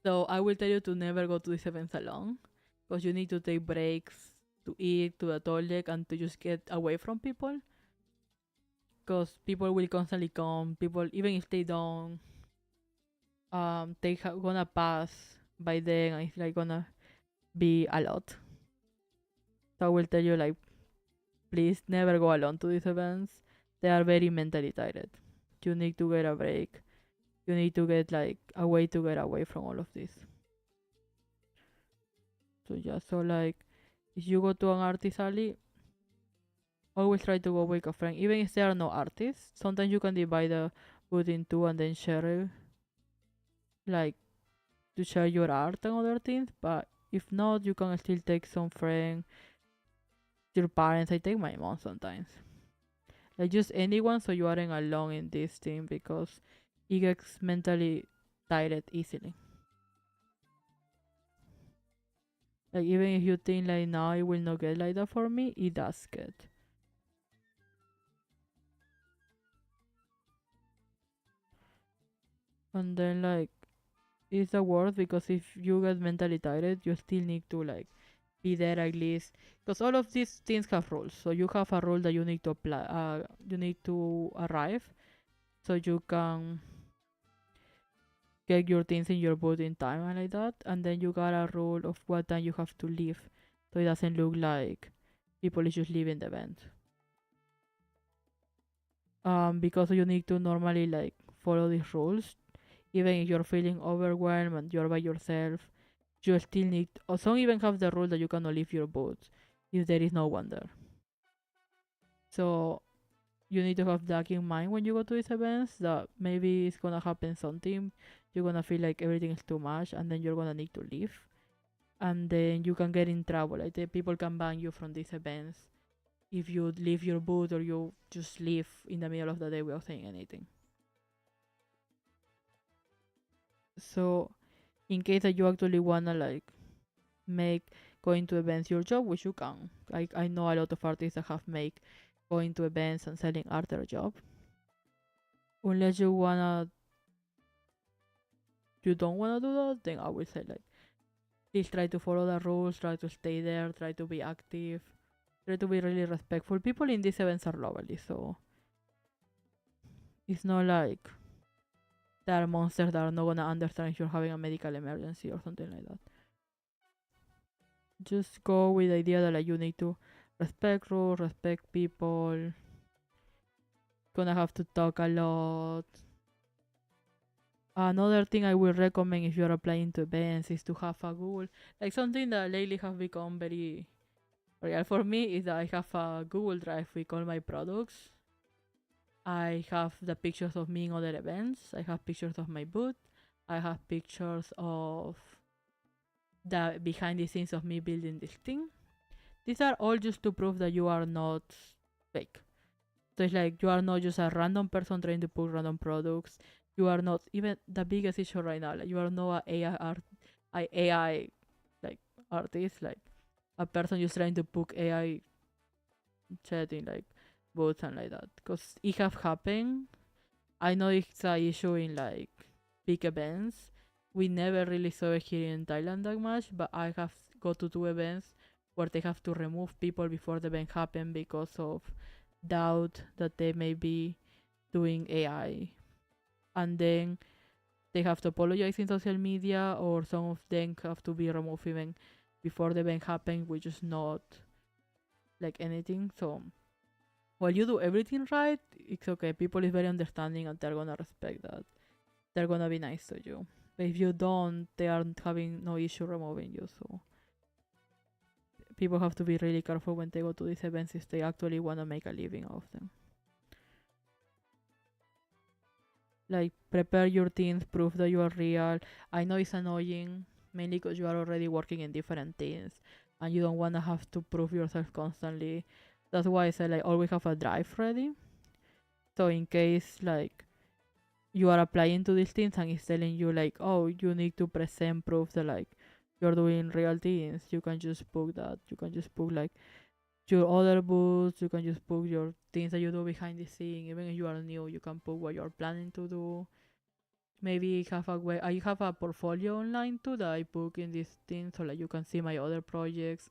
So I will tell you to never go to these events alone because you need to take breaks to eat, to the toilet, and to just get away from people. Because people will constantly come. People, even if they don't, gonna pass by then, and it's like gonna be a lot. So I will tell you like, please never go alone to these events. They are very mentally tired. You need to get a break. You need to get like a way to get away from all of this. So yeah, so like if you go to an artist alley, always try to go with a friend. Even if there are no artists, sometimes you can divide the booth in two and then share it, like to share your art and other things. But if not, you can still take some friend your parents. I take my mom sometimes. Like just anyone, so you aren't alone in this thing because it gets mentally tired easily. Like even if you think like now it will not get like that for me, it does get. And then like it's the worst because if you get mentally tired, you still need to like be there at least because all of these things have rules. So you have a rule that you need to apply. You need to arrive so you can get your things in your boat in time and like that. And then you got a rule of what time you have to leave, so it doesn't look like people is just leaving the event. Because you need to normally like follow these rules, even if you're feeling overwhelmed and you're by yourself. You still need. Or some even have the rule that you cannot leave your boat if there is no one there. So you need to have that in mind when you go to these events that maybe it's gonna happen something, you're gonna feel like everything is too much and then you're gonna need to leave, and then you can get in trouble. Like the people can ban you from these events if you leave your booth or you just leave in the middle of the day without saying anything. So in case that you actually wanna like make going to events your job, which you can, I know a lot of artists that have made going to events and selling art their job. Unless you don't wanna do that, then I will say like please try to follow the rules, try to stay there, try to be active, try to be really respectful. People in these events are lovely, so it's not like there are monsters that are not gonna understand if you're having a medical emergency or something like that. Just go with the idea that like you need to respect rules, respect people. Gonna have to talk a lot. Another thing I will recommend if you're applying to events is to have a Google, like something that lately have become very real for me is that I have a Google Drive with all my products. I have the pictures of me in other events. I have pictures of my booth. I have pictures of the behind the scenes of me building this thing. These are all just to prove that you are not fake. So it's like you are not just a random person trying to put random products. You are not even the biggest issue right now. Like you are not a AI like artist, like a person just trying to put AI chatting like bots and like that. Because it have happened. I know it's a issue in like big events. We never really saw it here in Thailand that much, but I have go to two events where they have to remove people before the event happen because of doubt that they may be doing AI. And then they have to apologize in social media, or some of them have to be removed even before the event happen, which is not like anything. So while you do everything right, it's okay. People is very understanding and they're gonna respect that. They're gonna be nice to you. But if you don't, they aren't having no issue removing you. So people have to be really careful when they go to these events if they actually wanna make a living of them. Like prepare your teams, prove that you are real. I know it's annoying, mainly because you are already working in different teams and you don't wanna have to prove yourself constantly. That's why I said like always have a drive ready. So in case like you are applying to these things and it's telling you like, oh, you need to present proof that like you're doing real things, you can just book that. You can just book like your other books, you can just book your things that you do behind the scene. Even if you are new, you can book what you're planning to do. Maybe have a way. I have a portfolio online too that I book in these things, so like you can see my other projects,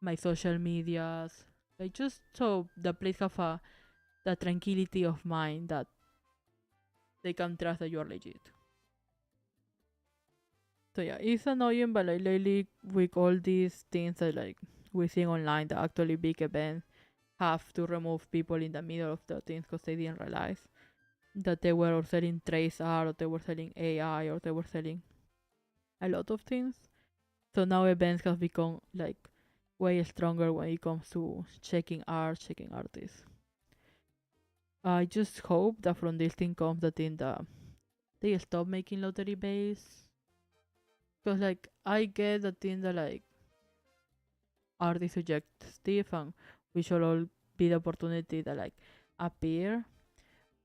my social medias, like just so the place have a the tranquility of mind that they can trust that you are legit. So yeah, it's annoying, but like lately with all these things that like we see online, the actually big events have to remove people in the middle of the things because they didn't realize that they were selling trace art or they were selling AI or they were selling a lot of things. So now events have become like way stronger when it comes to checking art, checking artists. I just hope that from this thing comes that in they stop making lottery base. Because like I get that in the like artists reject Steve and we should all be the opportunity that like appear.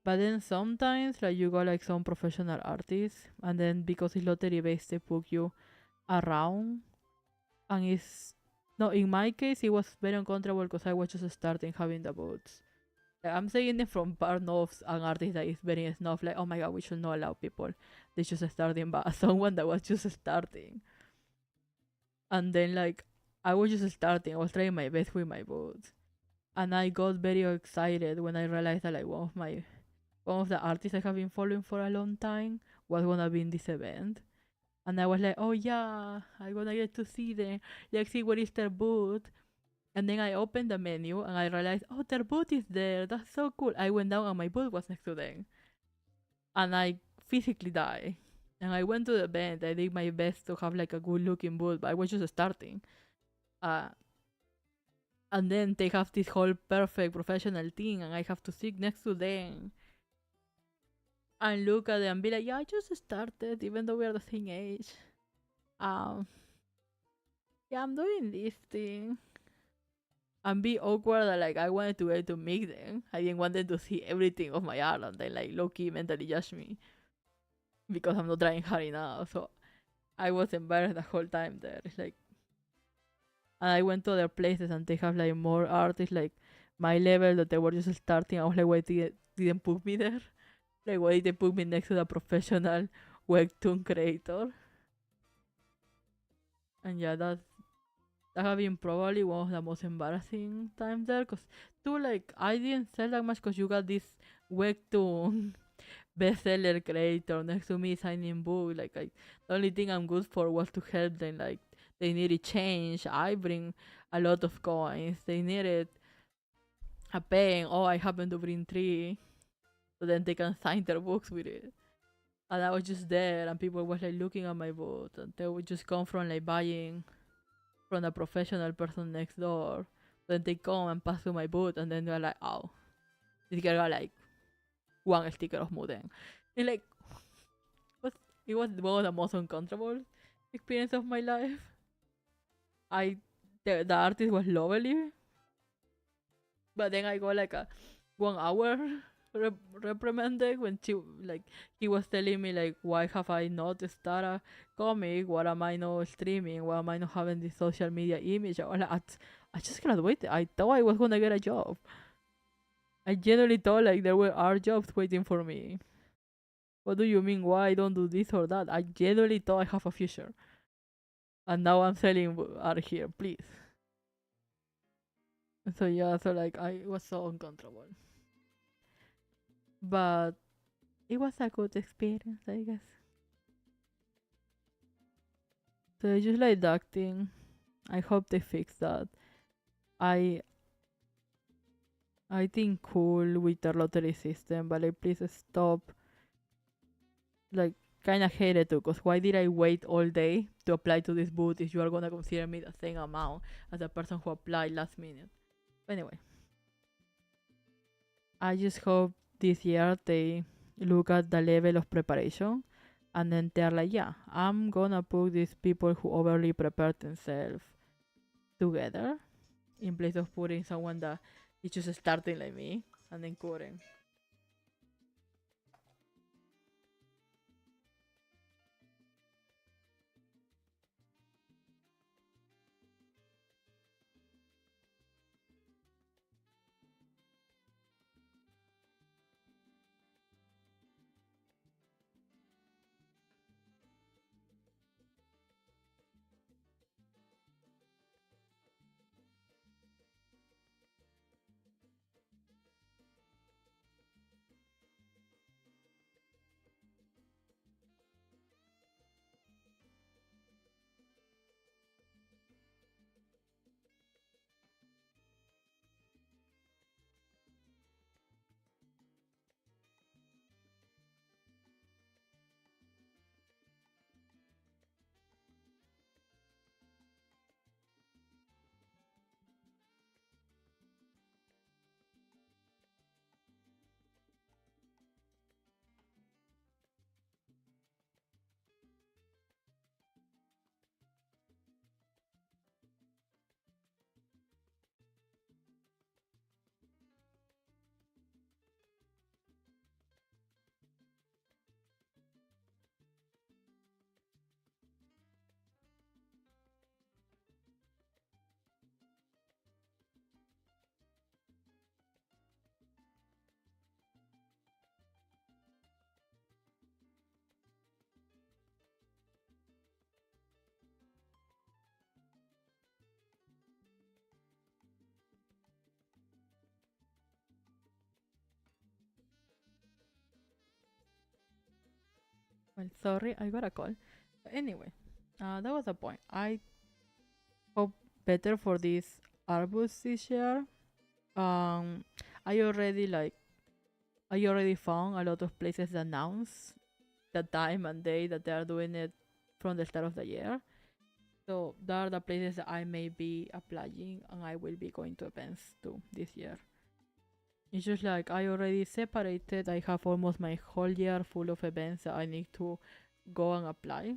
But then sometimes like you got like some professional artists, and then because it's lottery based, they put you around, and it's no. In my case, it was very uncomfortable because I was just starting having the boots. Like, I'm saying it from part of an artist that is very snuff, like, oh my god, we should not allow people. They just starting, but someone that was just starting. And then, like, I was just starting, I was trying my best with my boots. And I got very excited when I realized that, like, one of the artists I have been following for a long time was gonna be in this event. And I was like, oh yeah, I'm gonna get to see them. Like, see what is their booth. And then I opened the menu and I realized, oh, their booth is there. That's so cool. I went down and my booth was next to them. And I physically died. And I went to the event. I did my best to have like a good looking booth, but I was just starting. Uh, and then they have this whole perfect professional team, and I have to sit next to them and look at them and be like, yeah, I just started, even though we are the same age. Um, yeah, I'm doing this thing. And be awkward that like I wanted to get to meet them. I didn't want them to see everything of my art and then like low key mentally judge me because I'm not trying hard enough. So I was embarrassed the whole time there. It's like, and I went to other places and they have like more artists like my level that they were just starting. I was like, why didn't put me there? Like, why did they put me next to the professional webtoon creator? And yeah, that have been probably one of the most embarrassing times there. Cause too, like, I didn't sell that much because you got this webtoon bestseller creator next to me signing book. Like, the only thing I'm good for was to help them. Like, they needed change. I bring a lot of coins. They needed a pen. Oh, I happen to bring 3. So then they can sign their books with it. And I was just there, and people was like looking at my book, and they would just come from like buying from a professional person next door. Then they come and pass through my booth, and then they're like, oh, this girl got like one sticker of Muden. And like, it was one of the most uncomfortable experience of my life. The artist was lovely, but then I got like a 1 hour reprimanded when he was telling me like, why have I not started a comic? Why am I not streaming? Why am I not having this social media image? I was like, I just graduated. I thought I was gonna get a job. I genuinely thought like there were art jobs waiting for me. What do you mean? Why I don't do this or that? I genuinely thought I have a future, and now I'm selling art here. Please. So yeah, so like I was so uncomfortable, but it was a good experience, I guess. So I just like that thing. I hope they fix that. I I think cool with the lottery system, but like please stop. Like kind of hate it too, cause why did I wait all day to apply to this booth if you are gonna consider me the same amount as the person who applied last minute? But anyway, I just hope this year they look at the level of preparation and then they're like, yeah, I'm gonna put these people who overly prepare themselves together in place of putting someone that is just starting like me and then coding. Well, sorry, I got a call. But anyway, that was the point. I hope better for this Arbus this year. Um, I already like I already found a lot of places that announce the time and day that they are doing it from the start of the year. So there are the places that I may be applying and I will be going to events too this year. It's just like I already separated. I have almost my whole year full of events that I need to go and apply.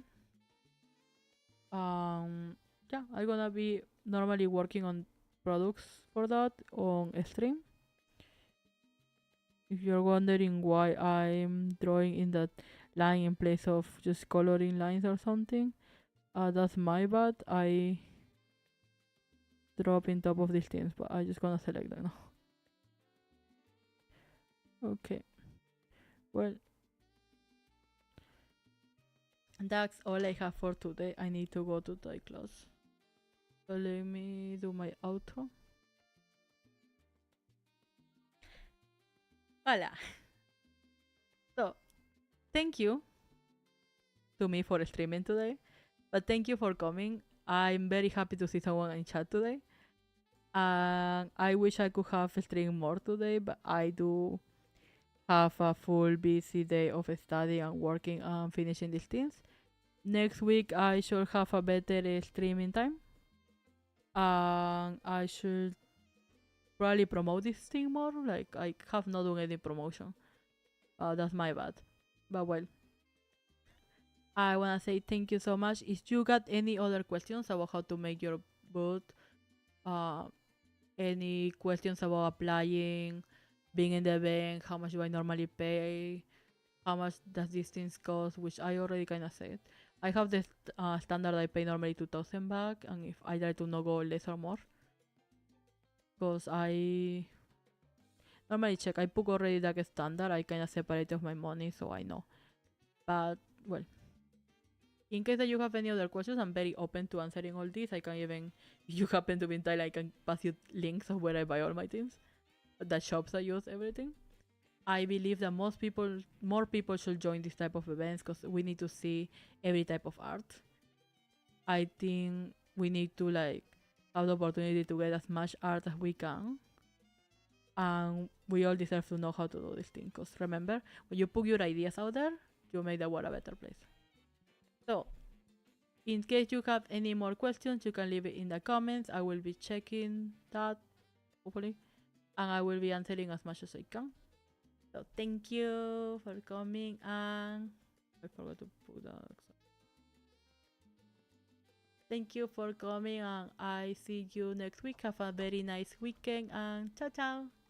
Yeah, I'm gonna be normally working on products for that on stream. If you're wondering why I'm drawing in that line in place of just coloring lines or something, that's my bad. I drop in top of these things, but I just gonna select them now. Okay. Well, that's all I have for today. I need to go to Thai class. So let me do my outro. Hola. So, thank you to me for streaming today, but thank you for coming. I'm very happy to see someone in chat today. I wish I could have streamed more today, but I do have a full busy day of studying and working and finishing these things. Next week I should have a better streaming time. I should probably promote this thing more. Like I have not done any promotion. That's my bad. But well, I wanna say thank you so much. If you got any other questions about how to make your booth, any questions about applying, being in the event, how much do I normally pay, how much does these things cost, which I already kind of said. I have the standard I pay normally 2,000 back, and if I try to not go less or more, because I normally check. I put already that standard. I kind of separate of my money, so I know. But well, in case that you have any other questions, I'm very open to answering all these. I can even, if you happen to be in Thailand, I can pass you links of where I buy all my things, the shops I use, everything. I believe that more people should join this type of events because we need to see every type of art. I think we need to like have the opportunity to get as much art as we can, and we all deserve to know how to do this thing. Because remember, when you put your ideas out there, you make the world a better place. So, in case you have any more questions, you can leave it in the comments. I will be checking that, hopefully, and I will be answering as much as I can. So thank you for coming, and I forgot to put that. Thank you for coming, and I see you next week. Have a very nice weekend, and ciao ciao.